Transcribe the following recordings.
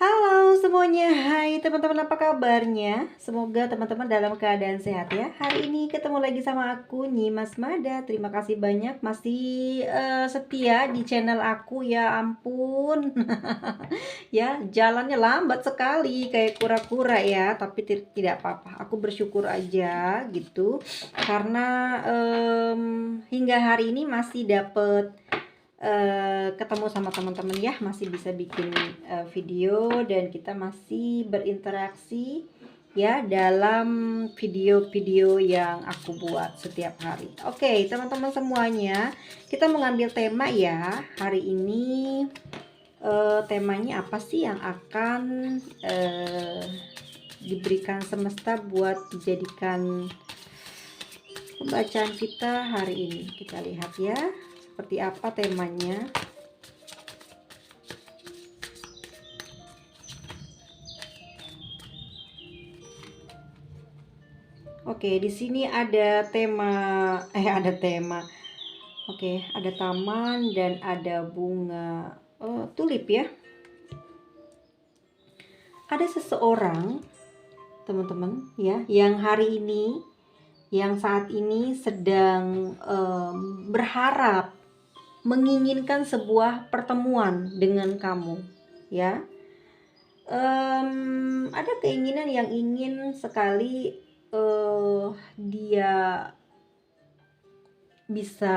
Halo semuanya, hai teman-teman, apa kabarnya? Semoga teman-teman dalam keadaan sehat ya. Hari ini ketemu lagi sama aku Nyimas Mada. Terima kasih banyak masih setia di channel aku, ya ampun. Ya, jalannya lambat sekali kayak kura-kura ya, tapi tidak apa-apa. Aku bersyukur aja gitu karena hingga hari ini masih dapet ketemu sama teman-teman ya, masih bisa bikin video dan kita masih berinteraksi ya dalam video-video yang aku buat setiap hari. Oke, teman-teman semuanya, kita mengambil tema ya hari ini. Temanya apa sih yang akan diberikan semesta buat dijadikan pembacaan kita hari ini? Kita lihat ya seperti apa temanya. Oke, di sini ada tema. Oke, ada taman dan ada bunga tulip ya. Ada seseorang, teman-teman ya, yang hari ini, yang saat ini sedang berharap, menginginkan sebuah pertemuan dengan kamu, ya. Ada keinginan yang ingin sekali dia bisa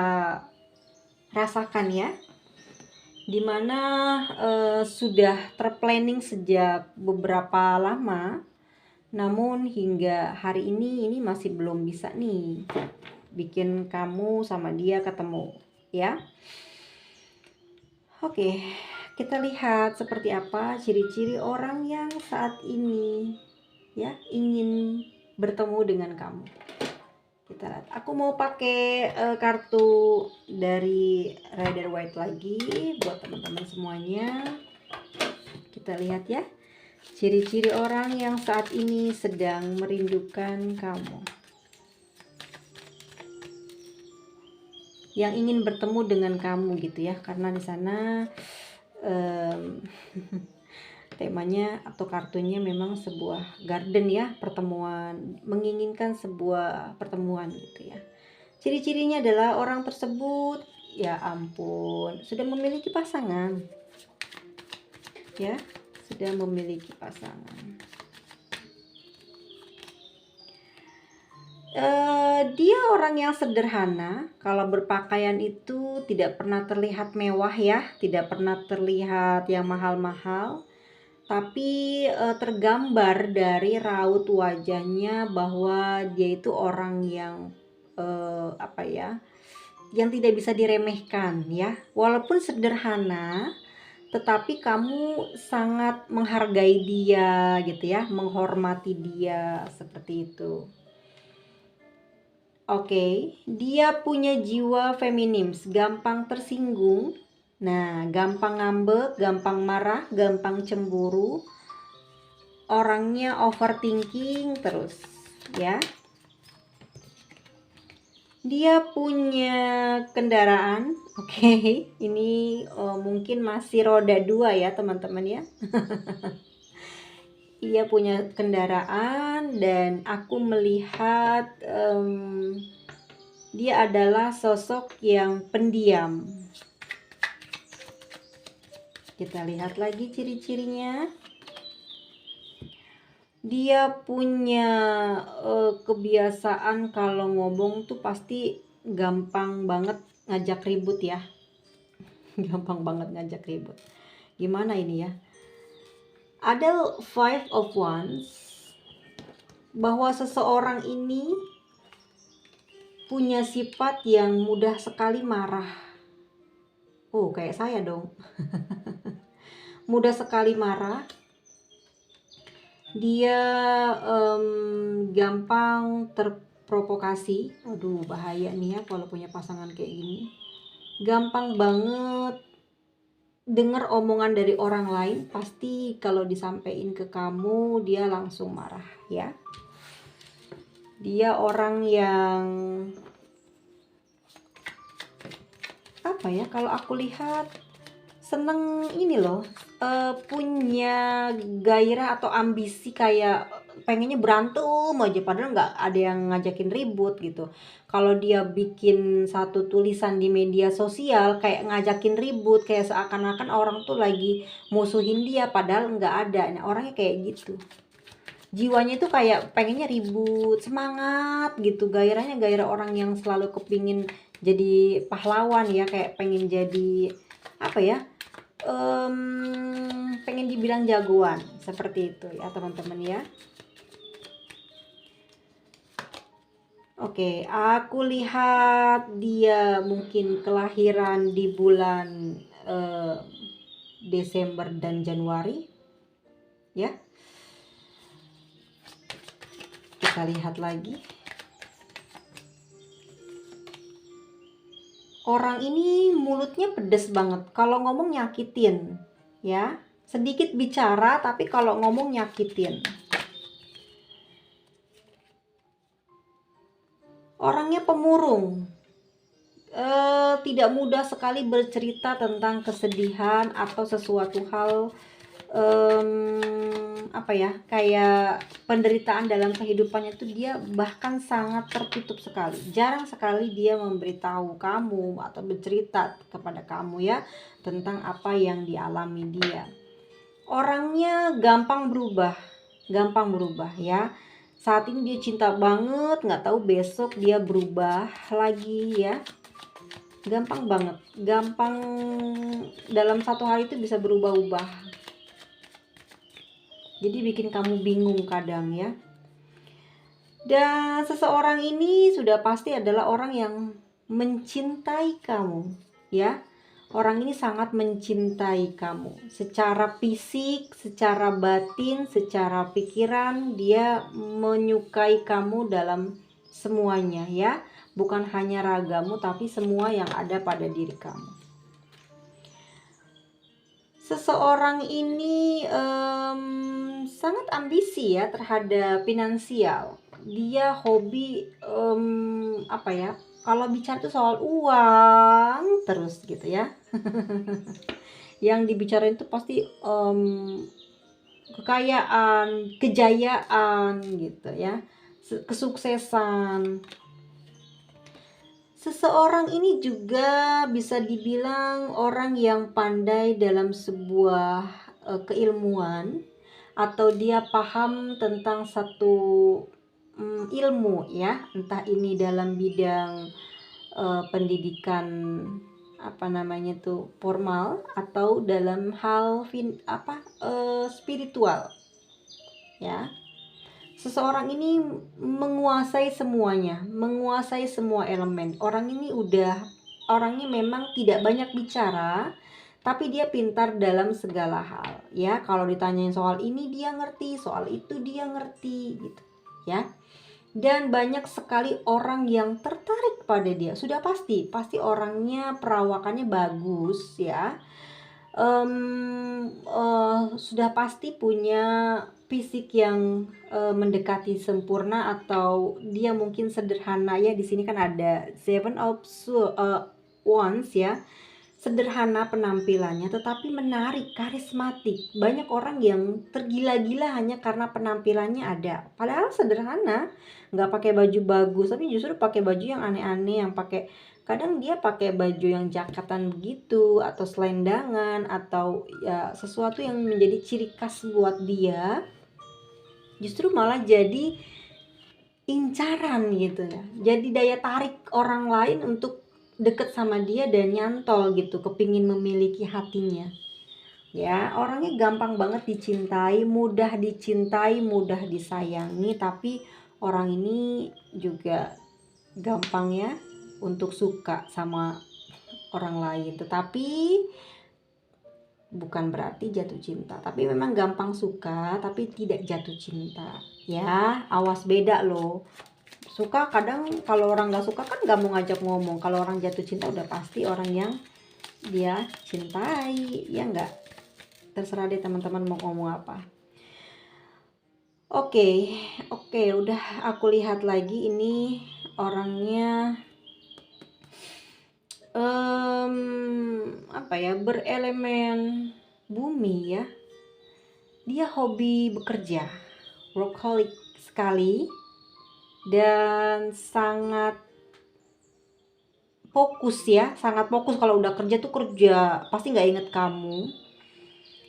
rasakan ya, dimana sudah terplanning sejak beberapa lama, namun hingga hari ini masih belum bisa nih bikin kamu sama dia ketemu ya. Oke, kita lihat seperti apa ciri-ciri orang yang saat ini ya ingin bertemu dengan kamu. Kita lihat. Aku mau pakai kartu dari Rider White lagi buat teman-teman semuanya. Kita lihat ya, ciri-ciri orang yang saat ini sedang merindukan kamu, yang ingin bertemu dengan kamu gitu ya, karena di sana temanya atau kartunya memang sebuah garden ya, pertemuan, menginginkan sebuah pertemuan gitu ya. Ciri-cirinya adalah orang tersebut, ya ampun, sudah memiliki pasangan ya, sudah memiliki pasangan. Dia orang yang sederhana. Kalau berpakaian itu tidak pernah terlihat mewah ya, tidak pernah terlihat yang mahal-mahal, tapi tergambar dari raut wajahnya bahwa dia itu orang yang apa ya, yang tidak bisa diremehkan ya. Walaupun sederhana, tetapi kamu sangat menghargai dia gitu ya, menghormati dia seperti itu. Oke, dia punya jiwa feminim, gampang tersinggung. Nah, gampang ngambek, gampang marah, gampang cemburu. Orangnya overthinking terus, ya. Dia punya kendaraan. Oke, ini mungkin masih roda 2 ya, teman-teman ya. Ia punya kendaraan dan aku melihat dia adalah sosok yang pendiam. Kita lihat lagi ciri-cirinya. Dia punya kebiasaan kalau ngomong tuh pasti gampang banget ngajak ribut ya. Gampang banget ngajak ribut. Gimana ini ya? Ada Five of Wands, bahwa seseorang ini punya sifat yang mudah sekali marah. Oh, kayak saya dong. Mudah sekali marah. Dia gampang terprovokasi. Aduh, bahaya nih ya kalau punya pasangan kayak gini. Gampang banget dengar omongan dari orang lain, pasti kalau disampaikan ke kamu dia langsung marah ya. Dia orang yang apa ya, kalau aku lihat seneng ini loh, punya gairah atau ambisi kayak pengennya berantem aja padahal nggak ada yang ngajakin ribut gitu. Kalau dia bikin satu tulisan di media sosial kayak ngajakin ribut, kayak seakan-akan orang tuh lagi musuhin dia padahal nggak ada. Nah, orangnya kayak gitu. Jiwanya itu kayak pengennya ribut, semangat gitu, gairahnya gairah orang yang selalu kepingin jadi pahlawan ya, kayak pengen jadi apa ya, pengen dibilang jagoan, seperti itu ya teman-teman ya. Oke, aku lihat dia mungkin kelahiran di bulan eh, Desember dan Januari ya. Kita lihat lagi. Orang ini mulutnya pedes banget. Kalau ngomong nyakitin, ya. Sedikit bicara, tapi kalau ngomong nyakitin. Orangnya pemurung. Tidak mudah sekali bercerita tentang kesedihan atau sesuatu hal apa ya, kayak penderitaan dalam kehidupannya itu dia bahkan sangat tertutup sekali. Jarang sekali dia memberitahu kamu atau bercerita kepada kamu ya tentang apa yang dialami dia. Orangnya gampang berubah ya. Saat ini dia cinta banget, nggak tahu besok dia berubah lagi ya. Gampang banget, gampang, dalam satu hari itu bisa berubah-ubah. Jadi bikin kamu bingung kadang ya. Dan seseorang ini sudah pasti adalah orang yang mencintai kamu ya. Orang ini sangat mencintai kamu secara fisik, secara batin, secara pikiran. Dia menyukai kamu dalam semuanya ya. Bukan hanya ragamu tapi semua yang ada pada diri kamu. Seseorang ini sangat ambisi ya terhadap finansial. Dia hobi apa ya? Kalau bicara itu soal uang terus gitu ya. Yang dibicarain itu pasti kekayaan, kejayaan gitu ya, kesuksesan. Seseorang ini juga bisa dibilang orang yang pandai dalam sebuah keilmuan, atau dia paham tentang satu ilmu ya, entah ini dalam bidang pendidikan apa namanya tuh formal atau dalam hal spiritual ya. Seseorang ini menguasai semuanya, menguasai semua elemen. Orang ini orangnya memang tidak banyak bicara, tapi dia pintar dalam segala hal. Ya, kalau ditanyain soal ini dia ngerti, soal itu dia ngerti, gitu. Ya, dan banyak sekali orang yang tertarik pada dia. Sudah pasti orangnya perawakannya bagus, ya. Sudah pasti punya fisik yang mendekati sempurna, atau dia mungkin sederhana ya. Di sini kan ada Seven of Wands ya. Sederhana penampilannya tetapi menarik, karismatik. Banyak orang yang tergila-gila hanya karena penampilannya ada. Padahal sederhana, nggak pakai baju bagus, tapi justru pakai baju yang aneh-aneh, yang pakai, kadang dia pakai baju yang jakatan begitu atau selendangan atau ya sesuatu yang menjadi ciri khas buat dia, justru malah jadi incaran gitu ya, jadi daya tarik orang lain untuk deket sama dia dan nyantol gitu, kepingin memiliki hatinya ya. Orangnya gampang banget dicintai, mudah disayangi, tapi orang ini juga gampang ya untuk suka sama orang lain, tetapi bukan berarti jatuh cinta. Tapi memang gampang suka tapi tidak jatuh cinta ya. Awas, beda loh. Suka kadang, kalau orang gak suka kan gak mau ngajak ngomong. Kalau orang jatuh cinta udah pasti orang yang dia cintai, ya enggak? Terserah deh teman-teman mau ngomong apa. Oke, udah aku lihat lagi ini orangnya apa ya, berelemen bumi ya. Dia hobi bekerja, workaholic sekali, dan sangat fokus ya, sangat fokus. Kalau udah kerja tuh kerja, pasti nggak inget kamu.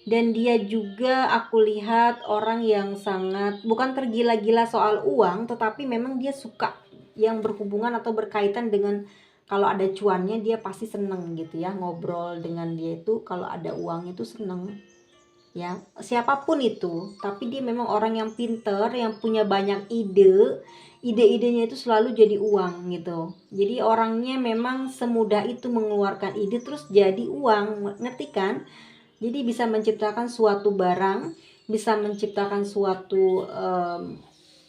Dan dia juga aku lihat orang yang sangat, bukan tergila-gila soal uang, tetapi memang dia suka yang berhubungan atau berkaitan dengan, kalau ada cuannya dia pasti seneng gitu ya, ngobrol dengan dia itu kalau ada uang itu seneng ya, siapapun itu. Tapi dia memang orang yang pinter, yang punya banyak ide-idenya itu selalu jadi uang gitu. Jadi orangnya memang semudah itu mengeluarkan ide terus jadi uang, ngerti kan? Jadi bisa menciptakan suatu barang, bisa menciptakan suatu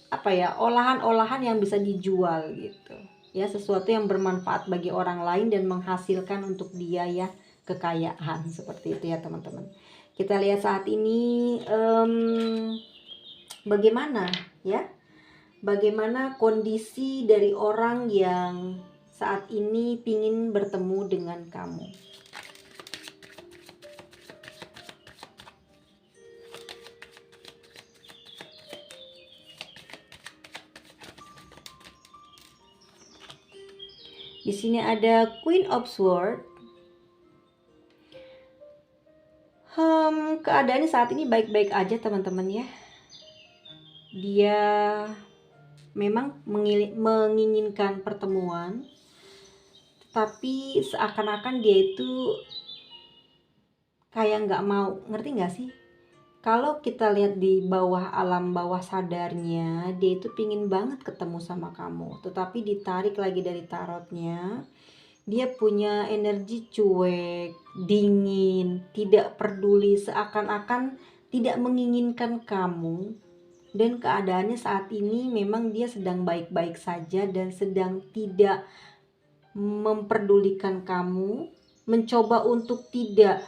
apa ya, olahan-olahan yang bisa dijual gitu ya, sesuatu yang bermanfaat bagi orang lain dan menghasilkan untuk dia ya kekayaan, seperti itu ya teman-teman. Kita lihat saat ini bagaimana ya, bagaimana kondisi dari orang yang saat ini pingin bertemu dengan kamu. Di sini ada Queen of Swords. Keadaannya saat ini baik-baik aja teman-teman ya. Dia memang menginginkan pertemuan, tapi seakan-akan dia itu kayak nggak mau, ngerti nggak sih? Kalau kita lihat di bawah alam bawah sadarnya, dia itu pingin banget ketemu sama kamu, tetapi ditarik lagi dari tarotnya, dia punya energi cuek, dingin, tidak peduli, seakan-akan tidak menginginkan kamu. Dan keadaannya saat ini memang dia sedang baik-baik saja dan sedang tidak memperdulikan kamu, mencoba untuk tidak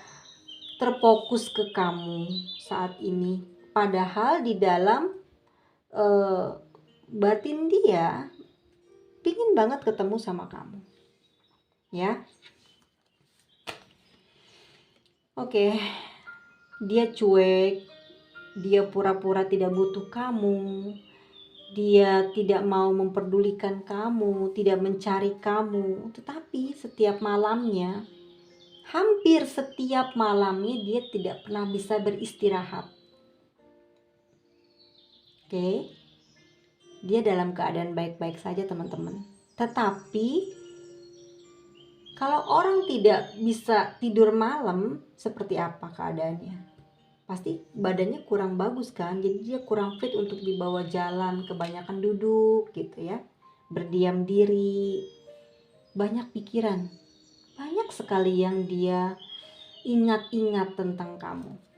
terfokus ke kamu saat ini. Padahal di dalam batin dia pingin banget ketemu sama kamu ya. Oke, dia cuek, dia pura-pura tidak butuh kamu, dia tidak mau memperdulikan kamu, tidak mencari kamu. Tetapi setiap malamnya, hampir setiap malamnya dia tidak pernah bisa beristirahat. Oke, dia dalam keadaan baik-baik saja teman-teman. Tetapi kalau orang tidak bisa tidur malam, seperti apa keadaannya? Pasti badannya kurang bagus kan, jadi dia kurang fit untuk dibawa jalan, kebanyakan duduk gitu ya, berdiam diri, banyak pikiran, banyak sekali yang dia ingat-ingat tentang kamu.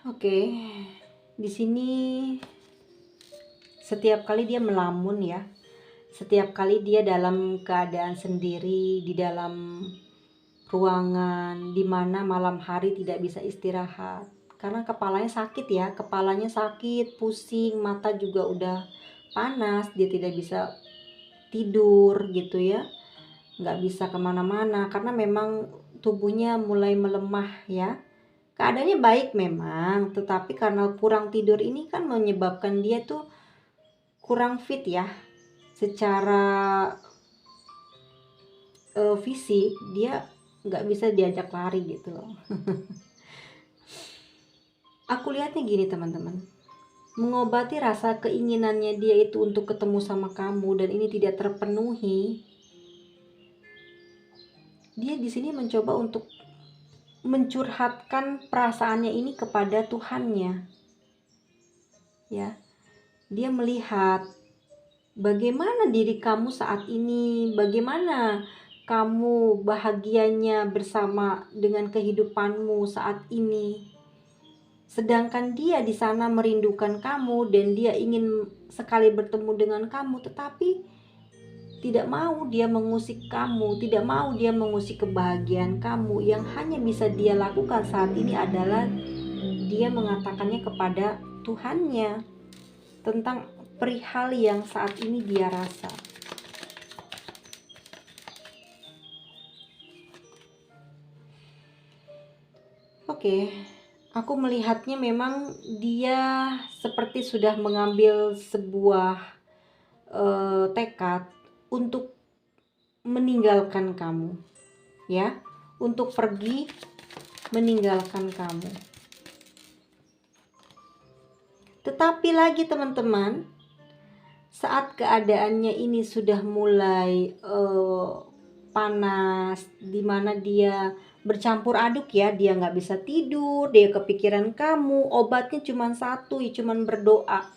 Oke, di sini setiap kali dia melamun ya, setiap kali dia dalam keadaan sendiri di dalam ruangan di mana malam hari tidak bisa istirahat karena kepalanya sakit ya, kepalanya sakit, pusing, mata juga udah panas, dia tidak bisa tidur gitu ya, nggak bisa kemana-mana karena memang tubuhnya mulai melemah ya. Keadaannya baik memang, tetapi karena kurang tidur ini kan menyebabkan dia tuh kurang fit ya. Secara fisik dia nggak bisa diajak lari gitu loh. Aku lihatnya gini teman-teman, mengobati rasa keinginannya dia itu untuk ketemu sama kamu dan ini tidak terpenuhi, dia di sini mencoba untuk mencurhatkan perasaannya ini kepada Tuhannya ya. Dia melihat bagaimana diri kamu saat ini, bagaimana kamu bahagianya bersama dengan kehidupanmu saat ini, sedangkan dia di sana merindukan kamu dan dia ingin sekali bertemu dengan kamu, tetapi tidak mau dia mengusik kamu, tidak mau dia mengusik kebahagiaan kamu. Yang hanya bisa dia lakukan saat ini adalah dia mengatakannya kepada Tuhannya tentang perihal yang saat ini dia rasa. Oke, aku melihatnya memang dia seperti sudah mengambil sebuah tekad untuk meninggalkan kamu, ya, untuk pergi meninggalkan kamu. Tetapi lagi teman-teman, saat keadaannya ini sudah mulai panas, dimana dia bercampur aduk ya, dia nggak bisa tidur, dia kepikiran kamu, obatnya cuma satu, ya cuma berdoa.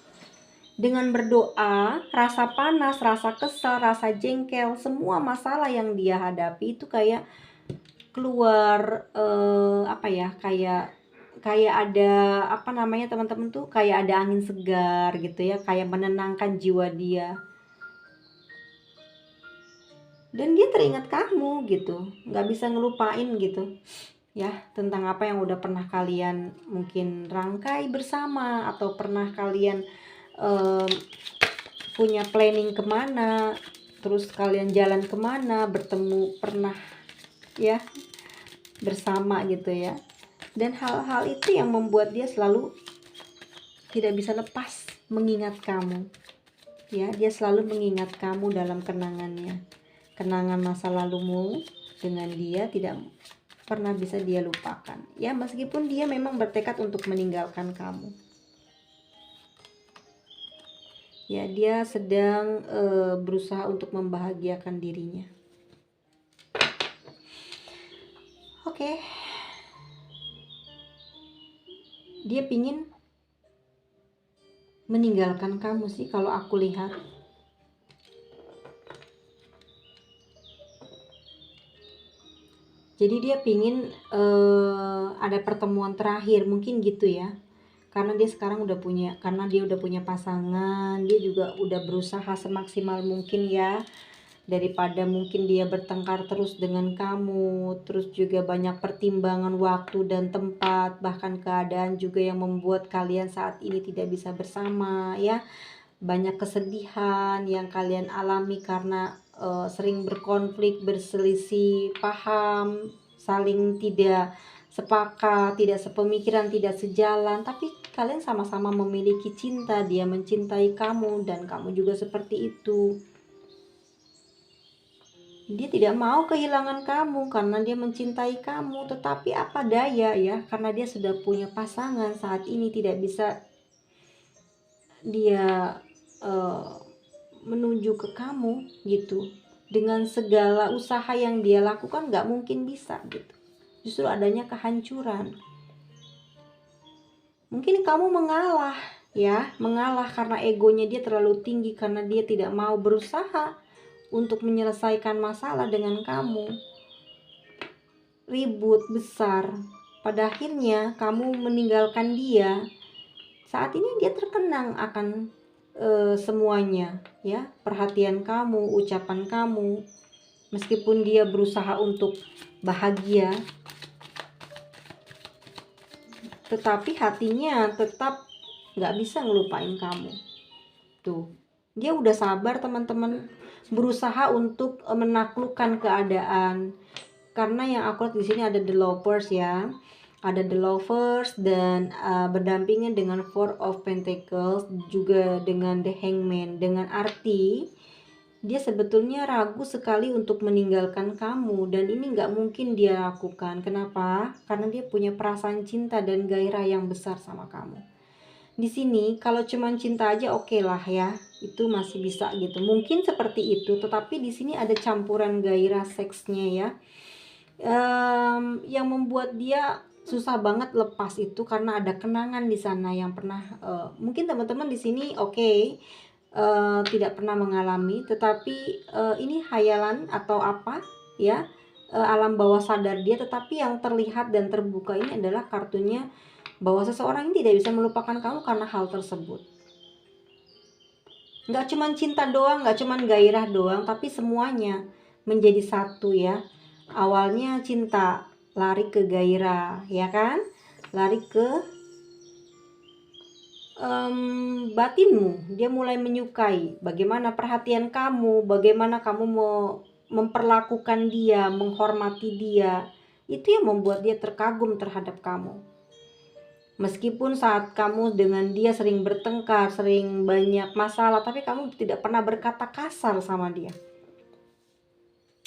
Dengan berdoa, rasa panas, rasa kesal, rasa jengkel, semua masalah yang dia hadapi itu kayak keluar kayak ada teman-teman tuh, kayak ada angin segar gitu ya, kayak menenangkan jiwa dia. Dan dia teringat kamu gitu, nggak bisa ngelupain gitu ya, tentang apa yang udah pernah kalian mungkin rangkai bersama, atau pernah kalian punya planning kemana, terus kalian jalan kemana, bertemu pernah ya bersama gitu ya. Dan hal-hal itu yang membuat dia selalu tidak bisa lepas mengingat kamu ya. Dia selalu mengingat kamu dalam kenangannya, kenangan masa lalumu dengan dia tidak pernah bisa dia lupakan ya, meskipun dia memang bertekad untuk meninggalkan kamu ya. Dia sedang berusaha untuk membahagiakan dirinya. Oke. Dia pingin meninggalkan kamu sih kalau aku lihat. Jadi dia pingin ada pertemuan terakhir mungkin gitu ya. Karena dia udah punya pasangan, dia juga udah berusaha semaksimal mungkin ya, daripada mungkin dia bertengkar terus dengan kamu. Terus juga banyak pertimbangan waktu dan tempat, bahkan keadaan juga yang membuat kalian saat ini tidak bisa bersama ya. Banyak kesedihan yang kalian alami karena sering berkonflik, berselisih paham, saling tidak sepakat, tidak sepemikiran, tidak sejalan. Tapi kalian sama-sama memiliki cinta, dia mencintai kamu dan kamu juga seperti itu. Dia tidak mau kehilangan kamu karena dia mencintai kamu, tetapi apa daya ya, karena dia sudah punya pasangan saat ini tidak bisa dia menuju ke kamu gitu. Dengan segala usaha yang dia lakukan gak mungkin bisa gitu. Justru adanya kehancuran. Mungkin kamu mengalah ya, mengalah karena egonya dia terlalu tinggi, karena dia tidak mau berusaha untuk menyelesaikan masalah dengan kamu. Ribut besar, pada akhirnya kamu meninggalkan dia. Saat ini dia terkenang akan semuanya ya, perhatian kamu, ucapan kamu. Meskipun dia berusaha untuk bahagia, tetapi hatinya tetap gak bisa ngelupain kamu. Tuh, dia udah sabar teman-teman, berusaha untuk menaklukkan keadaan. Karena yang aku lihat di sini ada the lovers ya, ada the lovers dan berdampingan dengan Four of Pentacles, juga dengan the Hangman, dengan arti dia sebetulnya ragu sekali untuk meninggalkan kamu, dan ini nggak mungkin dia lakukan. Kenapa? Karena dia punya perasaan cinta dan gairah yang besar sama kamu. Di sini kalau cuma cinta aja oke lah ya, itu masih bisa gitu, mungkin seperti itu. Tetapi di sini ada campuran gairah seksnya ya, yang membuat dia susah banget lepas itu karena ada kenangan di sana yang pernah mungkin teman-teman di sini tidak pernah mengalami, tetapi ini hayalan atau apa ya, alam bawah sadar dia. Tetapi yang terlihat dan terbuka ini adalah kartunya bahwa seseorang ini tidak bisa melupakan kamu karena hal tersebut. Nggak cuma cinta doang, nggak cuma gairah doang, tapi semuanya menjadi satu ya. Awalnya cinta, lari ke gairah ya kan, lari ke batinmu. Dia mulai menyukai bagaimana perhatian kamu, bagaimana kamu memperlakukan dia, menghormati dia. Itu yang membuat dia terkagum terhadap kamu. Meskipun saat kamu dengan dia sering bertengkar, sering banyak masalah, tapi kamu tidak pernah berkata kasar sama dia.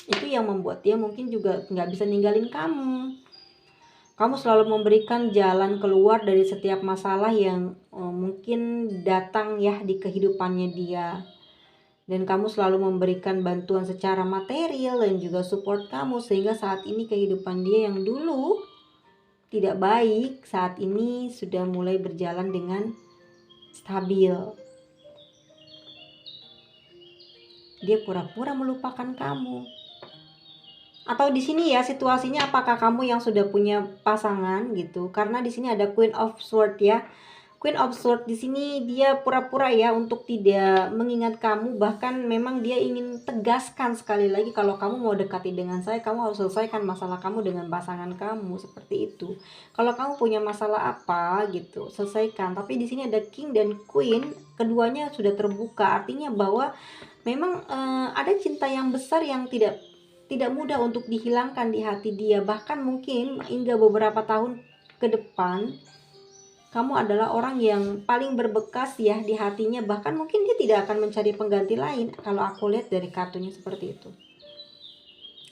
Itu yang membuat dia mungkin juga nggak bisa ninggalin kamu. Kamu selalu memberikan jalan keluar dari setiap masalah yang mungkin datang ya di kehidupannya dia. Dan kamu selalu memberikan bantuan secara material dan juga support kamu, sehingga saat ini kehidupan dia yang dulu tidak baik, saat ini sudah mulai berjalan dengan stabil. Dia pura-pura melupakan kamu. Atau di sini ya situasinya, apakah kamu yang sudah punya pasangan gitu? Karena di sini ada Queen of Swords ya. Queen of Swords di sini dia pura-pura ya untuk tidak mengingat kamu, bahkan memang dia ingin tegaskan sekali lagi kalau kamu mau dekati dengan saya, kamu harus selesaikan masalah kamu dengan pasangan kamu, seperti itu. Kalau kamu punya masalah apa gitu, selesaikan. Tapi di sini ada King dan Queen, keduanya sudah terbuka, artinya bahwa memang ada cinta yang besar yang tidak mudah untuk dihilangkan di hati dia. Bahkan mungkin hingga beberapa tahun ke depan kamu adalah orang yang paling berbekas ya di hatinya. Bahkan mungkin dia tidak akan mencari pengganti lain. Kalau aku lihat dari kartunya seperti itu.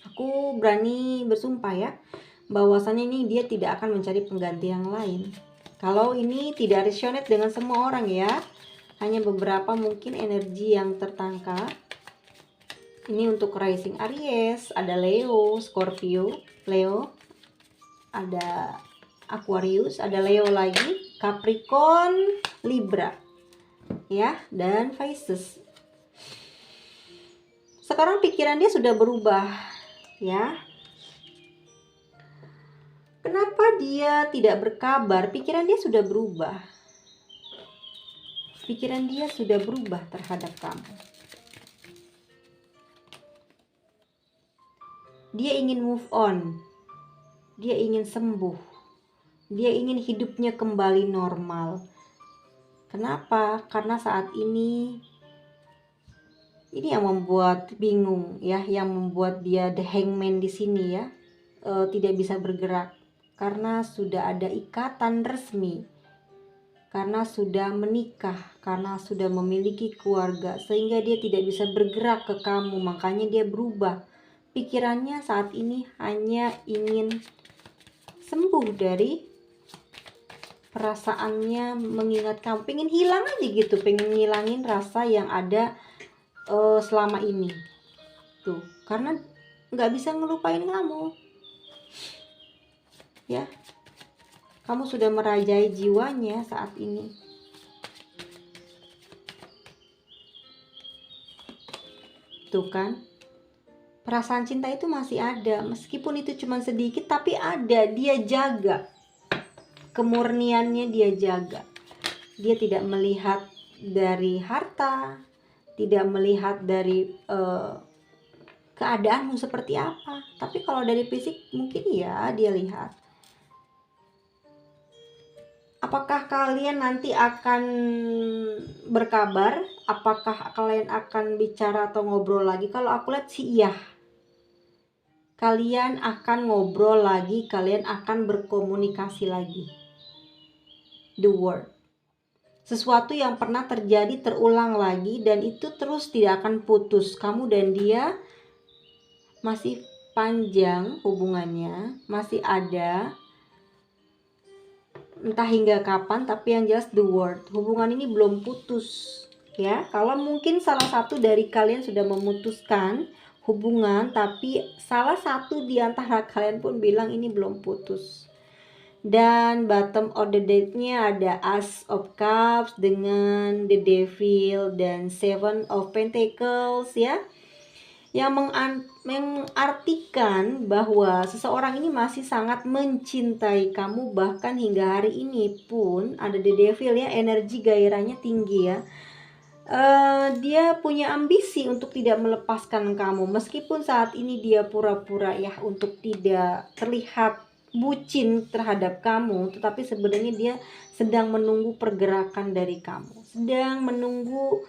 Aku berani bersumpah ya, bahwasannya ini dia tidak akan mencari pengganti yang lain. Kalau ini tidak resonate dengan semua orang ya, hanya beberapa mungkin energi yang tertangkap. Ini untuk rising Aries, ada Leo, Scorpio, Leo, ada Aquarius, ada Leo lagi, Capricorn, Libra, ya, dan Pisces. Sekarang pikiran dia sudah berubah, ya. Kenapa dia tidak berkabar? Pikiran dia sudah berubah. Pikiran dia sudah berubah terhadap kamu. Dia ingin move on. Dia ingin sembuh. Dia ingin hidupnya kembali normal. Kenapa? Karena saat ini yang membuat bingung ya, yang membuat dia the hangman di sini ya, tidak bisa bergerak karena sudah ada ikatan resmi, karena sudah menikah, karena sudah memiliki keluarga, sehingga dia tidak bisa bergerak ke kamu. Makanya dia berubah. Pikirannya saat ini hanya ingin sembuh dari perasaannya mengingat kamu, pengen hilang aja gitu, pengen ngilangin rasa yang ada selama ini tuh, karena nggak bisa ngelupain kamu ya. Kamu sudah merajai jiwanya saat ini. Tuh kan, perasaan cinta itu masih ada, meskipun itu cuma sedikit, tapi ada. Dia jaga kemurniannya, dia jaga. Dia tidak melihat dari harta, tidak melihat dari keadaanmu seperti apa, tapi kalau dari fisik mungkin ya dia lihat. Apakah kalian nanti akan berkabar? Apakah kalian akan bicara atau ngobrol lagi? Kalau aku lihat sih iya. Kalian akan ngobrol lagi, kalian akan berkomunikasi lagi. The word. Sesuatu yang pernah terjadi terulang lagi, dan itu terus tidak akan putus. Kamu dan dia masih panjang hubungannya, masih ada. Entah hingga kapan, tapi yang jelas the word, hubungan ini belum putus ya. Kalau mungkin salah satu dari kalian sudah memutuskan hubungan, tapi salah satu di antara kalian pun bilang ini belum putus. Dan bottom of the deck-nya ada Ace of Cups dengan the Devil dan Seven of Pentacles ya, yang mengartikan bahwa seseorang ini masih sangat mencintai kamu. Bahkan hingga hari ini pun ada the Devil ya, energi gairahnya tinggi ya. Dia punya ambisi untuk tidak melepaskan kamu, meskipun saat ini dia pura-pura ya untuk tidak terlihat bucin terhadap kamu, tetapi sebenarnya dia sedang menunggu pergerakan dari kamu, sedang menunggu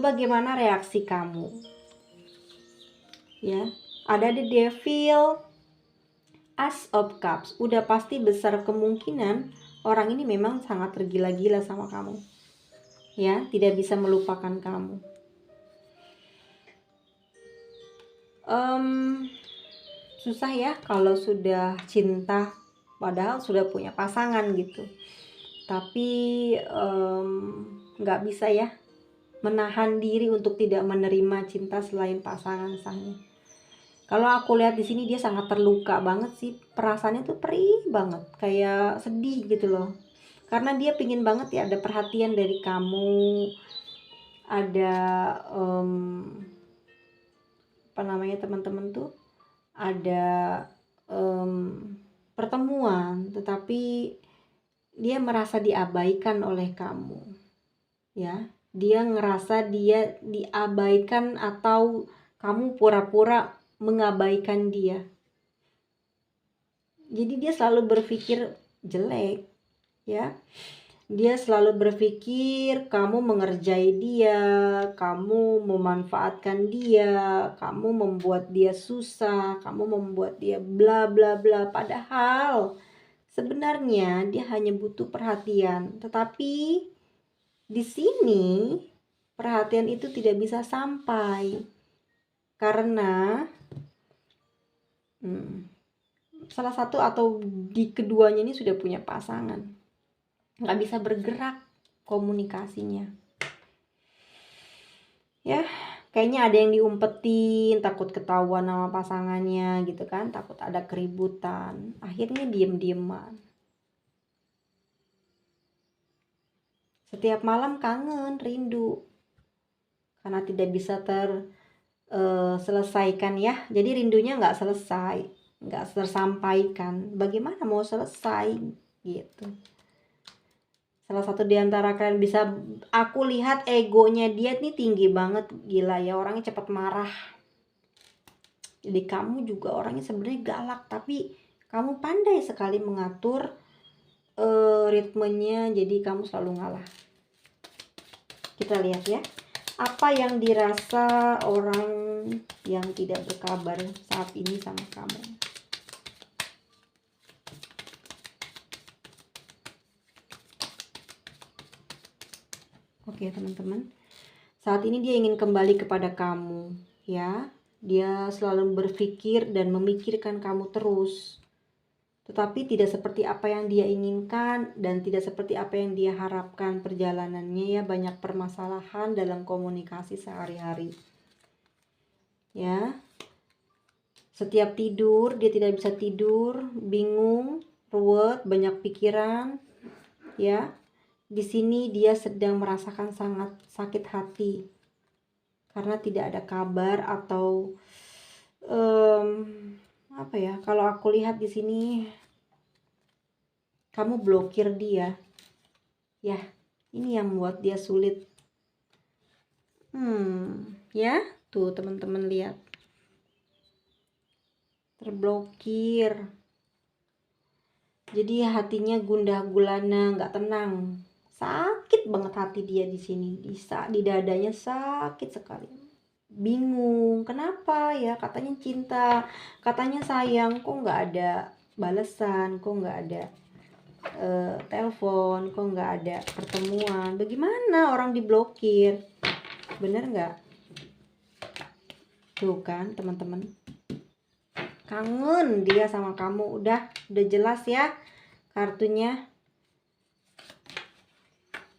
bagaimana reaksi kamu. Ya, ada di Devil, Ace of Cups. Udah pasti besar kemungkinan orang ini memang sangat tergila-gila sama kamu. Ya, tidak bisa melupakan kamu. Susah ya kalau sudah cinta padahal sudah punya pasangan gitu, tapi nggak bisa ya menahan diri untuk tidak menerima cinta selain pasangan sahnya. Kalau aku lihat di sini dia sangat terluka banget sih, perasaannya tuh perih banget, kayak sedih gitu loh, karena dia pingin banget ya ada perhatian dari kamu, ada apa namanya teman-teman tuh, ada pertemuan, tetapi dia merasa diabaikan oleh kamu. Ya, dia ngerasa dia diabaikan atau kamu pura-pura mengabaikan dia. Jadi dia selalu berpikir jelek, ya. Dia selalu berpikir kamu mengerjai dia, kamu memanfaatkan dia, kamu membuat dia susah, kamu membuat dia bla bla bla. Padahal sebenarnya dia hanya butuh perhatian, tetapi di sini perhatian itu tidak bisa sampai karena salah satu atau di keduanya ini sudah punya pasangan, nggak bisa bergerak komunikasinya. Ya, kayaknya ada yang diumpetin, takut ketahuan sama pasangannya gitu kan, takut ada keributan, akhirnya diem-dieman. Setiap malam kangen, rindu, karena tidak bisa selesaikan ya. Jadi rindunya nggak selesai, nggak tersampaikan. Bagaimana mau selesai gitu. Salah satu diantara kalian bisa, aku lihat egonya dia nih tinggi banget, gila ya, orangnya cepat marah. Jadi kamu juga orangnya sebenarnya galak, tapi kamu pandai sekali mengatur ritmenya, jadi kamu selalu ngalah. Kita lihat ya, apa yang dirasa orang yang tidak berkabar saat ini sama kamu. Oke teman-teman, saat ini dia ingin kembali kepada kamu ya. Dia selalu berpikir dan memikirkan kamu terus, tetapi tidak seperti apa yang dia inginkan dan tidak seperti apa yang dia harapkan perjalanannya ya. Banyak permasalahan dalam komunikasi sehari-hari ya. Setiap tidur dia tidak bisa tidur, bingung, ruwet, banyak pikiran ya. Di sini dia sedang merasakan sangat sakit hati karena tidak ada kabar atau apa ya, kalau aku lihat di sini kamu blokir dia ya. Ini yang membuat dia sulit. Ya tuh teman-teman lihat, terblokir, jadi hatinya gundah gulana, nggak tenang, sakit banget hati dia di sini, di dadanya sakit sekali. Bingung kenapa ya, katanya cinta, katanya sayang, kok nggak ada balasan, kok nggak ada telepon, kok nggak ada pertemuan. Bagaimana orang diblokir, bener nggak? Tuh kan teman-teman, kangen dia sama kamu, udah jelas ya kartunya.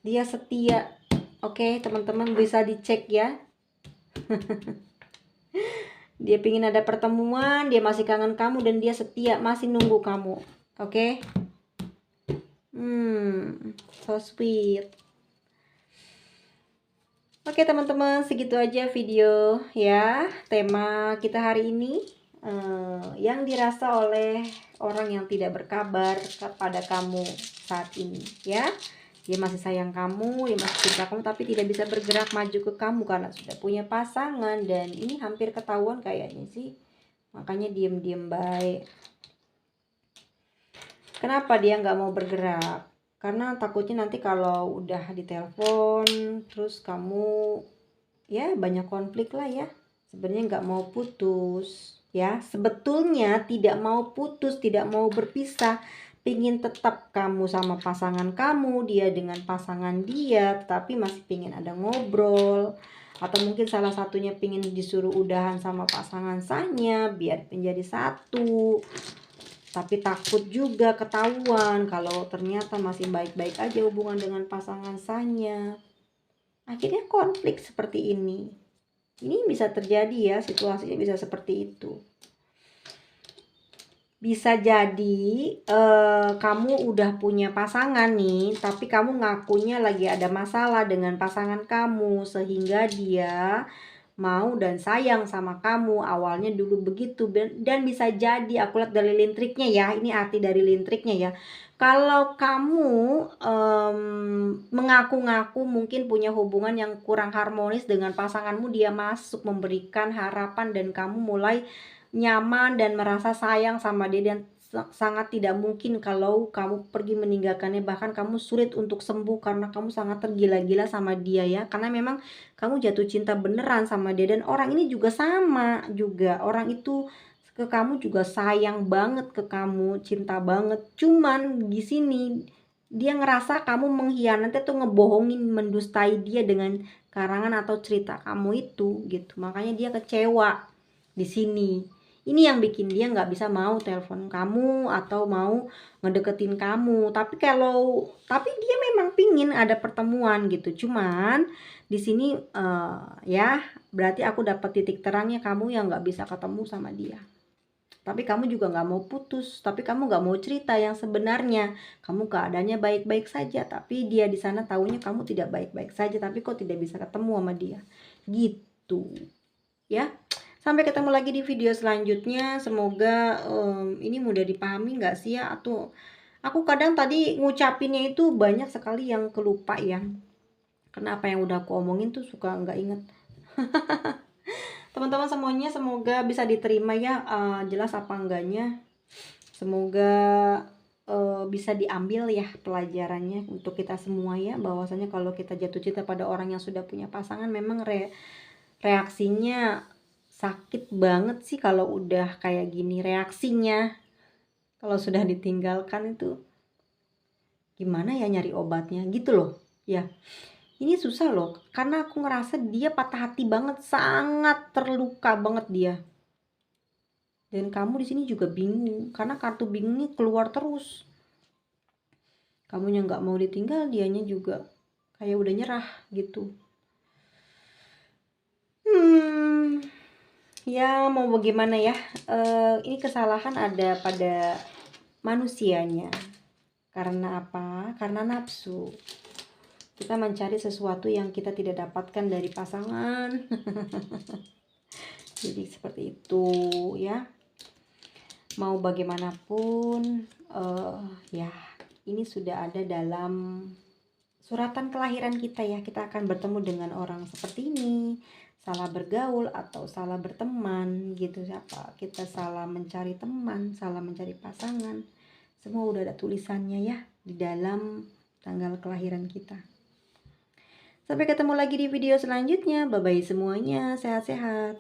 Dia setia. Oke teman-teman, bisa dicek ya. Dia pingin ada pertemuan, dia masih kangen kamu, dan dia setia, masih nunggu kamu. Oke. So sweet. Oke teman-teman, segitu aja video ya, tema kita hari ini, yang dirasa oleh orang yang tidak berkabar kepada kamu saat ini ya. Dia masih sayang kamu, dia masih cinta kamu, tapi tidak bisa bergerak maju ke kamu karena sudah punya pasangan, dan ini hampir ketahuan kayaknya sih, makanya diem-diem baik. Kenapa dia nggak mau bergerak? Karena takutnya nanti kalau udah ditelepon terus kamu ya banyak konflik lah ya. Sebenarnya nggak mau putus ya. Sebetulnya tidak mau putus, tidak mau berpisah. Pingin tetap kamu sama pasangan kamu, dia dengan pasangan dia, tetapi masih pingin ada ngobrol. Atau mungkin salah satunya pingin disuruh udahan sama pasangan sahnya biar menjadi satu. Tapi takut juga ketahuan kalau ternyata masih baik-baik aja hubungan dengan pasangan sahnya. Akhirnya konflik seperti ini. Ini bisa terjadi ya, situasinya bisa seperti itu. Bisa jadi kamu udah punya pasangan nih, tapi kamu ngakunya lagi ada masalah dengan pasangan kamu sehingga dia mau dan sayang sama kamu. Awalnya dulu begitu, dan bisa jadi aku lihat dari lintriknya ya, ini arti dari lintriknya ya. Kalau kamu mengaku-ngaku mungkin punya hubungan yang kurang harmonis dengan pasanganmu, dia masuk memberikan harapan dan kamu mulai nyaman dan merasa sayang sama dia, dan sangat tidak mungkin kalau kamu pergi meninggalkannya, bahkan kamu sulit untuk sembuh karena kamu sangat tergila-gila sama dia ya, karena memang kamu jatuh cinta beneran sama dia. Dan orang ini juga sama juga, orang itu ke kamu juga sayang banget ke kamu, cinta banget. Cuman di sini dia ngerasa kamu mengkhianati atau ngebohongin, mendustai dia dengan karangan atau cerita kamu itu gitu. Makanya dia kecewa di sini. Ini yang bikin dia nggak bisa mau telepon kamu atau mau ngedeketin kamu. Tapi dia memang pingin ada pertemuan gitu. Cuman di sini ya berarti aku dapat titik terangnya, kamu yang nggak bisa ketemu sama dia. Tapi kamu juga nggak mau putus, tapi kamu nggak mau cerita yang sebenarnya. Kamu keadaannya baik-baik saja, tapi dia di sana tahunya kamu tidak baik-baik saja, tapi kok tidak bisa ketemu sama dia. Gitu. Ya. Sampai ketemu lagi di video selanjutnya. Semoga ini mudah dipahami nggak sih ya? Atau aku kadang tadi ngucapinnya itu banyak sekali yang kelupa ya. Karena apa yang udah aku omongin tuh suka nggak inget. Teman-teman semuanya semoga bisa diterima ya, jelas apa enggaknya. Semoga bisa diambil ya pelajarannya untuk kita semua ya, bahwasanya kalau kita jatuh cinta pada orang yang sudah punya pasangan memang reaksinya sakit banget sih kalau udah kayak gini reaksinya. Kalau sudah ditinggalkan itu gimana ya nyari obatnya gitu loh ya. Ini susah loh, karena aku ngerasa dia patah hati banget, sangat terluka banget dia. Dan kamu di sini juga bingung, karena kartu bingungnya keluar terus. Kamunya nggak mau ditinggal, dianya juga kayak udah nyerah gitu. Ya mau bagaimana ya, ini kesalahan ada pada manusianya. Karena apa? Karena nafsu. Kita mencari sesuatu yang kita tidak dapatkan dari pasangan. Jadi seperti itu ya. Mau bagaimanapun ya ini sudah ada dalam suratan kelahiran kita ya. Kita akan bertemu dengan orang seperti ini, salah bergaul atau salah berteman gitu. Siapa kita salah mencari teman, salah mencari pasangan, semua udah ada tulisannya ya di dalam tanggal kelahiran kita. Sampai ketemu lagi di video selanjutnya. Bye bye semuanya, sehat-sehat.